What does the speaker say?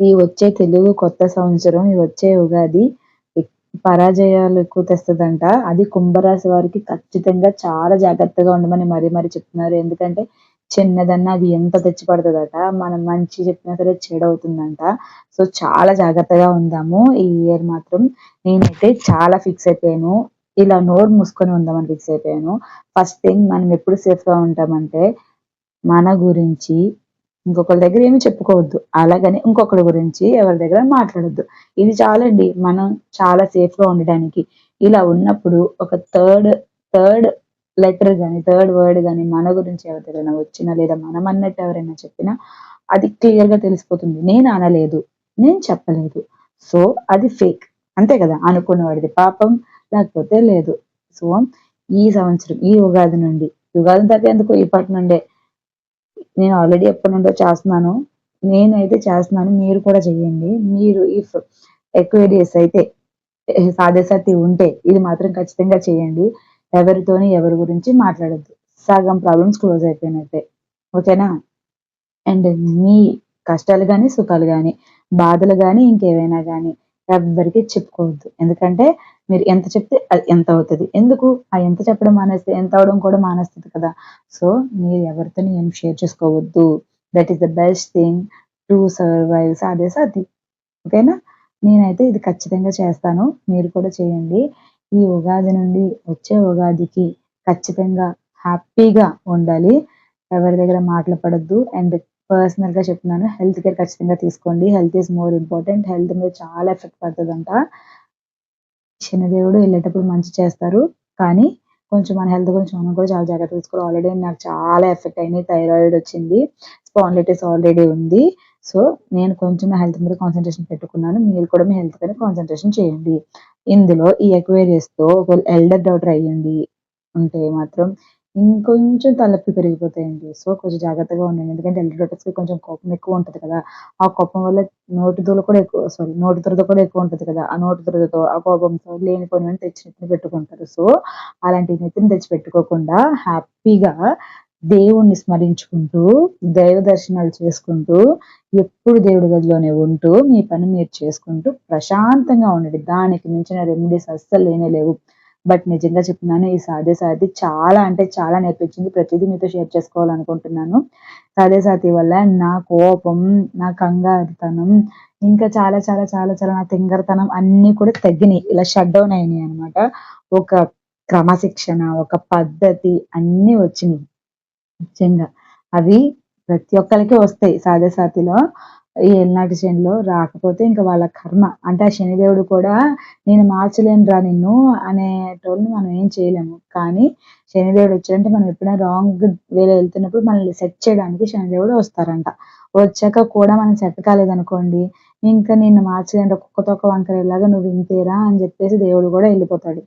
ఈ వచ్చే తెలుగు కొత్త సంవత్సరం, ఈ వచ్చే ఉగాది పరాజయాలు ఎక్కువ తెస్తదంట. అది కుంభరాశి వారికి ఖచ్చితంగా చాలా జాగ్రత్తగా ఉండమని మరీ చెప్తున్నారు. ఎందుకంటే చిన్నదన్నా అది ఎంత తెచ్చి పడతదట. మనం మంచి చెప్పినా సరే చెడవుతుందంట. సో, చాలా జాగ్రత్తగా ఉందాము ఈ ఇయర్ మాత్రం. నేనైతే చాలా ఫిక్స్ అయిపోయాను. ఇలా నోరు మూసుకొని ఉందామని ఫిక్స్ అయిపోయాను. ఫస్ట్ థింగ్ మనం ఎప్పుడు సేఫ్‌గా ఉంటామంటే మన గురించి ఇంకొకళ్ళ దగ్గర ఏమి చెప్పుకోవద్దు. అలాగని ఇంకొకళ్ళ గురించి ఎవరి దగ్గర మాట్లాడొద్దు. ఇది చాలండి మనం చాలా సేఫ్‌గా ఉండడానికి. ఇలా ఉన్నప్పుడు ఒక థర్డ్ లెటర్ గాని, థర్డ్ వర్డ్ గాని మన గురించి ఎవరి దగ్గరైనా వచ్చినా లేదా మనం అన్నట్టు ఎవరైనా చెప్పినా అది క్లియర్‌గా తెలిసిపోతుంది. నేను అనలేదు. నేను చెప్పలేదు. సో, అది ఫేక్. అంతే కదా! అనుకున్నవాడిది పాపం లేకపోతే లేదు. సో, ఈ సంవత్సరం ఈ ఉగాది నుండి ఉగాది దాకా ఎందుకు ఇప్పటి నుండే నేను ఆల్రెడీ ఎప్పటినుండో చేస్తున్నాను. నేనైతే చేస్తున్నాను. మీరు కూడా చేయండి. మీరు ఇఫ్ ఎక్వేరియస్ అయితే సాధ్యశక్తి ఉంటే ఇది మాత్రం ఖచ్చితంగా చేయండి. ఎవరితోని ఎవరి గురించి మాట్లాడొద్దు. సగం ప్రాబ్లమ్స్ క్లోజ్ అయిపోయినట్టే. ఓకేనా? అండ్ మీ కష్టాలు గాని, సుఖాలు గాని, బాధలు గాని, ఇంకేవైనా గాని ఎవ్వరికీ చెప్పుకోవద్దు. ఎందుకంటే మీరు ఎంత చెప్తే అది ఎంత అవుతది. ఎందుకు? ఆ ఎంత చెప్పడం మానేస్తే ఎంత అవ్వడం కూడా మానేస్తది కదా! సో, మీరు ఎవరితోని ఏం షేర్ చేసుకోవద్దు. That is the best thing to survive సాధ్యసాధ్యం. ఓకేనా? నేనైతే ఇది ఖచ్చితంగా చేస్తాను. మీరు కూడా చేయండి. ఈ ఉగాది నుండి వచ్చే ఉగాదికి ఖచ్చితంగా హ్యాపీగా ఉండాలి. ఎవరి దగ్గర మాటలు పడొద్దు. అండ్ పర్సనల్‌గా చెప్తున్నాను. హెల్త్ కేర్ ఖచ్చితంగా తీసుకోండి. Health is more important. Health మీద చాలా ఎఫెక్ట్ పడతదంట. శనిదేవుడు ఎళ్ళేటప్పుడు మంచి చేస్తారు. కానీ కొంచెం మన హెల్త్ గురించి మనం కూడా చాలా జాగ్రత్తగా తీసుకోవాలి. ఆల్రెడీ నాకు చాలా ఎఫెక్ట్ అయినాయి. థైరాయిడ్ వచ్చింది. స్పాండిలైటిస్ ఆల్రెడీ ఉంది. సో, నేను కొంచెం నా హెల్త్ మీద కాన్సంట్రేషన్ పెట్టుకున్నాను. మీరు కూడా మీ హెల్త్ పైన కాన్సంట్రేషన్ చేయండి. ఇందులో ఈ ఎక్వేరియస్‌తో ఒకవేళ ఎల్డర్ డాటర్ అయ్యుండి ఉంటే మాత్రం ఇంకొంచెం తలనొప్పి పెరిగిపోతాయండి. సో, కొంచెం జాగ్రత్తగా ఉండండి. ఎందుకంటే ఎల్డర్ డాటర్స్‌కి కొంచెం కోపం ఎక్కువ ఉంటది కదా! ఆ కోపం వల్ల నోటి దురద కూడా ఎక్కువ ఉంటది కదా! ఆ నోటి దురదతో, ఆ కోపంతో లేనిపోనివన్నీ తెచ్చి నెత్తిన పెట్టుకుంటారు. సో, అలాంటి నెత్తిన తెచ్చి పెట్టుకోకుండా హ్యాపీగా దేవుడిని స్మరించుకుంటూ, దైవ దర్శనాలు చేసుకుంటూ, ఎప్పుడు దేవుడి గదిలోనే ఉంటూ, మీ పని మీరు చేసుకుంటూ ప్రశాంతంగా ఉండండి. దానికి మించిన రెమెడీస్ అస్సలు లేనే లేవు. బట్ నిజంగా చెప్తున్నాను ఈ సాధ్యసాధ్య చాలా అంటే చాలా నేర్పించింది. ప్రతీదీ మీతో షేర్ చేసుకోవాలనుకుంటున్నాను. సాధ్యసాధ్య వల్ల నా కోపం, నా కంగారుతనం, ఇంకా చాలా నా తింగరతనం అన్నీ కూడా తగ్గినియి. ఇలా షట్ డౌన్ అయినియనమాట. ఒక క్రమశిక్షణ, ఒక పద్ధతి అన్నీ వచ్చినియి. నిజంగా. అవి ప్రతి ఒక్కళ్ళకి వస్తాయి సాధ్యసాతిలో. ఈ ఏలినాటి శనిలో రాకపోతే ఇంక వాళ్ళ కర్మ. అంటే ఆ శనిదేవుడు కూడా నేను మార్చలేనురా నిన్ను అనేటోళ్ళని మనం ఏం చేయలేము. కానీ శనిదేవుడు వచ్చాడంటే మనం ఎప్పుడైనా రాంగ్ వేలో ఎళ్తున్నప్పుడు మనల్ని సెట్ చేయడానికి శనిదేవుడు వస్తారంట. వచ్చాక కూడా మనం సెట్ కాలేదనుకోండి, ఇంక నిన్ను మార్చలేనురా కుక్క తోక వంకరేలాగా నువ్వు ఇంతేరా అని జెప్పేసి దేవుడు గూడా ఎళ్ళిపోతాడు.